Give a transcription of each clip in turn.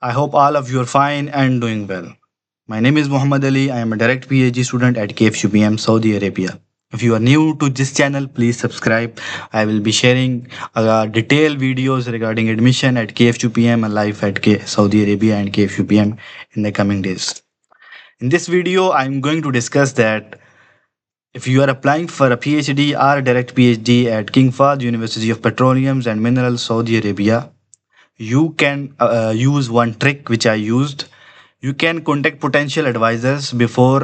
I hope all of you are fine and doing well. My name is Muhammad Ali. I am a direct PhD student at KFUPM, Saudi Arabia. If you are new to this channel, please subscribe. I will be sharing detailed videos regarding admission at KFUPM and life at Saudi Arabia and KFUPM in the coming days. In this video, I am going to discuss that if you are applying for a PhD or a direct PhD at King Fahd University of Petroleum and Minerals, Saudi Arabia, you can use one trick which I used. You can contact potential advisors before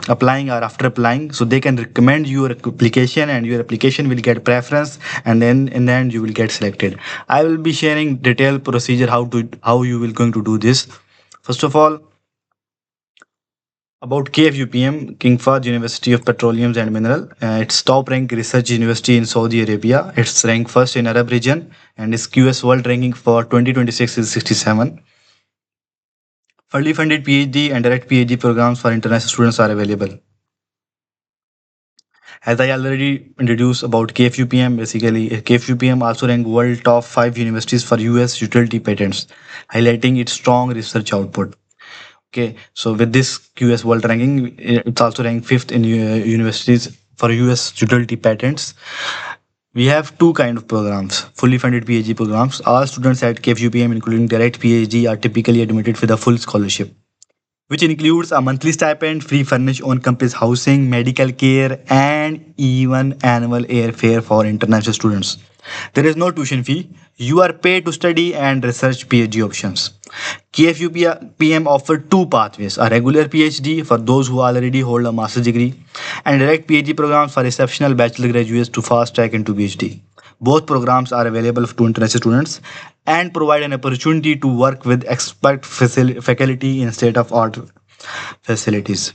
applying or after applying, so they can recommend your application and your application will get preference, and then in the end you will get selected. I will be sharing detailed procedure how you will going to do this. First of all, about KFUPM, King Fahd University of Petroleum and Mineral. It's top ranked research university in Saudi Arabia. It's ranked first in Arab region and its QS world ranking for 2026 is 67. Fully funded PhD and direct PhD programs for international students are available. As I already introduced about KFUPM, basically KFUPM also ranked world top 5 universities for US utility patents, highlighting its strong research output. Okay, so with this QS world ranking, it's also ranked fifth in universities for US utility patents. We have two kind of programs, fully funded PhD programs. All students at KFUPM, including direct PhD, are typically admitted with a full scholarship, which includes a monthly stipend, free furnished on-campus housing, medical care, and even annual airfare for international students. There is no tuition fee. You are paid to study and research PhD options. KFUPM offer two pathways, a regular PhD for those who already hold a master's degree, and direct PhD programs for exceptional bachelor graduates to fast track into PhD. Both programs are available to international students and provide an opportunity to work with expert faculty in state of art facilities.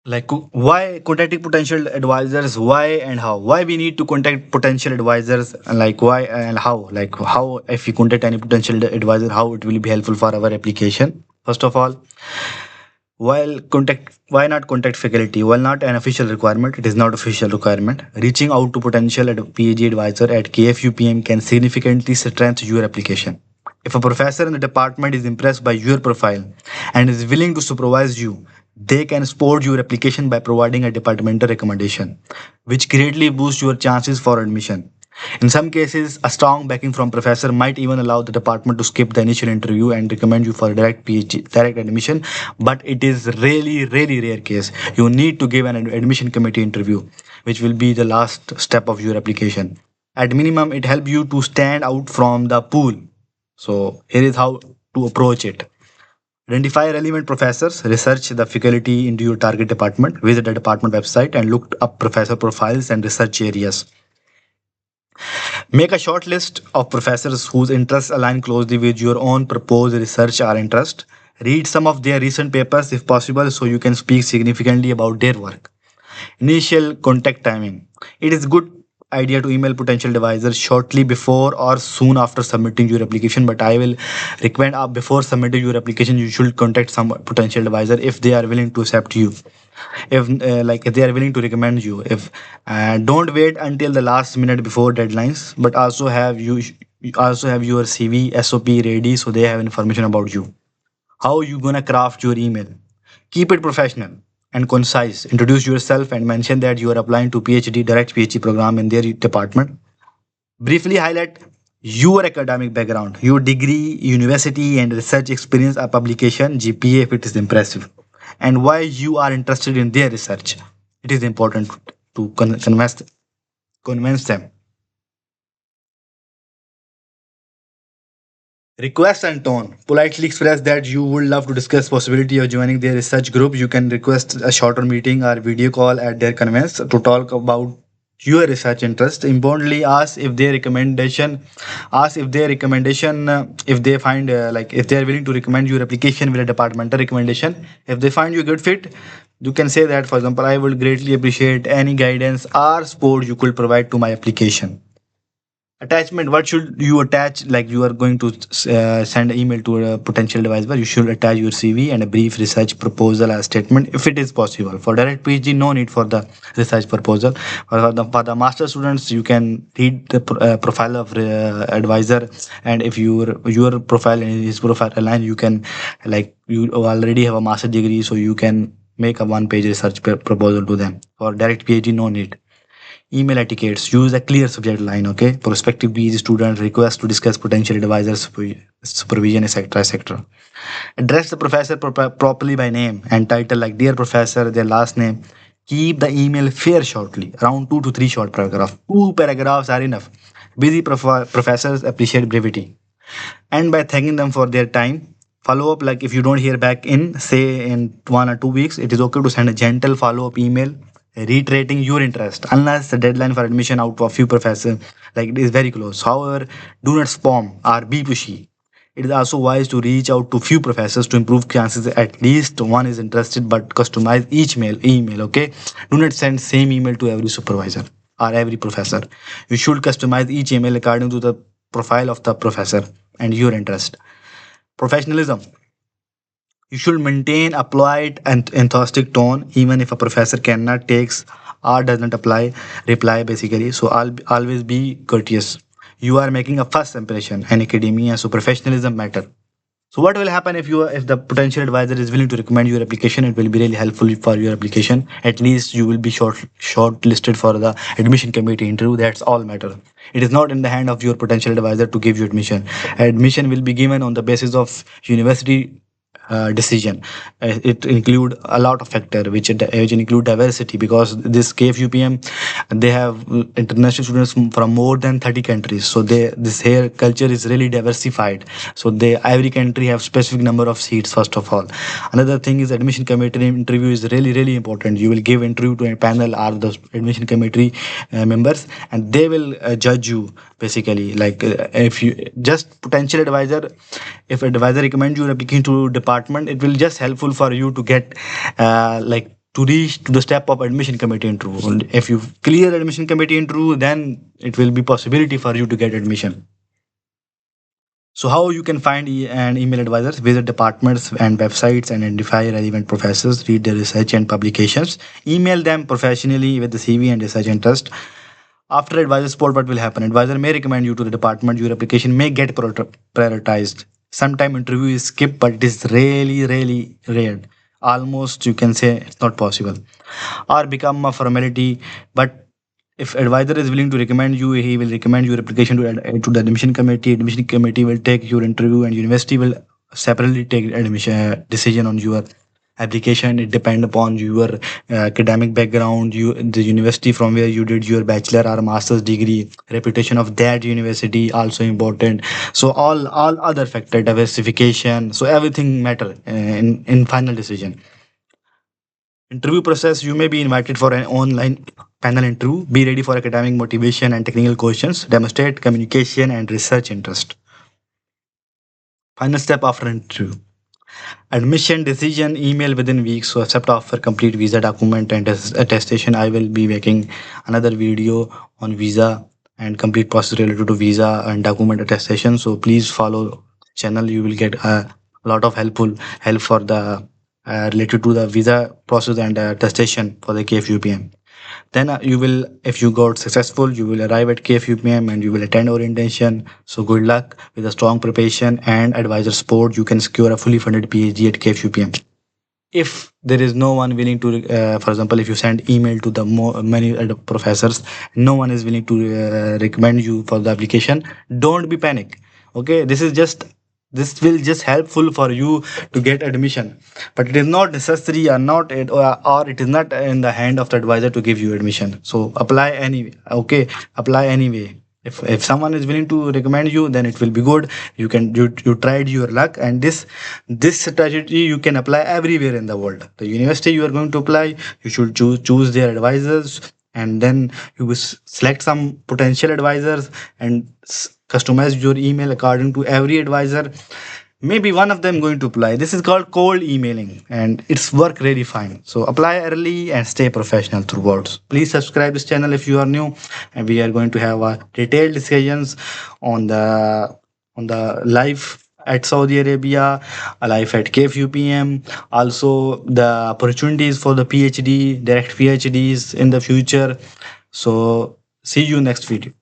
Like why contacting potential advisors, why and how, why we need to contact potential advisors, and like why and how, like how if we contact any potential advisor, how it will be helpphul for our application. First of all, why not contact faculty? While not an official requirement, it is not official requirement. Reaching out to potential PhD advisor at KFUPM can significantly strengthen your application. If a professor in the department is impressed by your profile and is willing to supervise you, they can support your application by providing a departmental recommendation, which greatly boosts your chances for admission. In some cases, a strong backing from professor might even allow the department to skip the initial interview and recommend you for direct PhD, direct admission. But it is really rare case. You need to give an admission committee interview, which will be the last step of your application. At minimum, it helps you to stand out from the pool. So here is how to approach it. Identify relevant professors, research the faculty into your target department, visit the department website and look up professor profiles and research areas. Make a short list of professors whose interests align closely with your own proposed research or interest. Read some of their recent papers if possible so you can speak significantly about their work. Initial contact timing. It is good idea to email potential advisors shortly before or soon after submitting your application, but I will recommend before submitting your application you should contact some potential advisor if they are willing to accept you, if they are willing to recommend you. If don't wait until the last minute before deadlines, but also have your CV SOP ready so they have information about you. How you gonna craft your email? Keep it professional and concise. Introduce yourself and mention that you are applying to PhD direct PhD program in their department. Briefly highlight your academic background, your degree, university, and research experience or publication GPA if it is impressive, and why you are interested in their research. It is important to convince them. Request and tone. Politely express that you would love to discuss possibility of joining their research group. You can request a shorter meeting or video call at their convenience to talk about your research interest. Importantly, ask if their recommendation, if they find if they are willing to recommend your application with a departmental recommendation. If they find you a good fit, you can say that, for example, I would greatly appreciate any guidance or support you could provide to my application. Attachment, what should you attach? Like you are going to send an email to a potential advisor, you should attach your CV and a brief research proposal as statement if it is possible. For direct PhD, no need for the research proposal. For the master students, you can read the profile of advisor, and if your profile and his profile align, you can, like, you already have a master degree, so you can make a one page research proposal to them. For direct PhD, no need. Email etiquettes. Use a clear subject line. Okay. Prospective PhD student request to discuss potential advisors, supervision, etc., etc. Address the professor properly by name and title, like dear professor, their last name. Keep the email fair shortly, around 2 to 3 short paragraphs. 2 paragraphs are enough. Busy professors appreciate brevity. And by thanking them for their time, follow up, like if you don't hear back in, say, in 1 or 2 weeks, it is okay to send a gentle follow up email reiterating your interest, unless the deadline for admission out of few professors, like, it is very close. However, do not spam or be pushy. It is also wise to reach out to few professors to improve chances at least one is interested, but customize each email. Okay, do not send same email to every supervisor or every professor. You should customize each email according to the profile of the professor and your interest. Professionalism. You should maintain a polite and enthusiastic tone, even if a professor cannot takes or does not apply reply basically. So always be courteous. You are making a first impression in academia, so professionalism matter. So what will happen if the potential advisor is willing to recommend your application? It will be really helpful for your application. At least you will be shortlisted for the admission committee interview. That's all matter. It is not in the hand of your potential advisor to give you admission. Admission will be given on the basis of university decision. It include a lot of factor which include diversity, because this KFUPM, they have international students from more than 30 countries. So this here culture is really diversified. So they every country have specific number of seats. First of all, another thing is admission committee interview is really important. You will give interview to a panel or the admission committee members, and they will judge you basically. Like if you just potential advisor, if advisor recommend your application to department, it will just helpful for you to get like to reach to the step of admission committee interview. If you clear admission committee interview, then it will be possibility for you to get admission. So how you can find an email advisors? Visit departments and websites and identify relevant professors, read their research and publications, email them professionally with the CV and research interest. After advisor support, what will happen? Advisor may recommend you to the department. Your application may get prioritized. Sometime interview is skipped, but it is really rare. Almost you can say it's not possible, or become a formality. But if advisor is willing to recommend you, he will recommend your application to the admission committee. Admission committee will take your interview, and university will separately take admission decision on your application. It depend upon your academic background, you the university from where you did your bachelor or master's degree, reputation of that university also important. So all other factor, diversification, so everything matter in final decision. Interview process. You may be invited for an online panel interview. Be ready for academic motivation and technical questions. Demonstrate communication and research interest. Final step after interview. Admission decision email within weeks. So accept offer, complete visa document and attestation. I will be making another video on visa and complete process related to visa and document attestation. So please follow channel. You will get a lot of help for the related to the visa process and attestation for the KFUPM. Then you will, if you got successful, you will arrive at KFUPM and you will attend orientation. So good luck. With a strong preparation and advisor support, you can secure a fully funded PhD at KFUPM. If there is no one willing to, for example, if you send email to the many professors, no one is willing to recommend you for the application, don't be panic. Okay, this will just helpful for you to get admission, but it is not necessary or not or it is not in the hand of the advisor to give you admission. So apply anyway. Okay, apply anyway. If someone is willing to recommend you, then it will be good. You tried your luck, and this strategy you can apply everywhere in the world. The university you are going to apply, you should choose their advisors, and then you will select some potential advisors and customize your email according to every advisor. maybe one of them going to apply. This is called cold emailing and it's work really fine. So apply early and stay professional throughout. Please subscribe this channel if you are new, and we are going to have a detailed discussions on the life at Saudi Arabia, a life at KFUPM, also the opportunities for the PhD, direct PhDs in the future. So see you next video.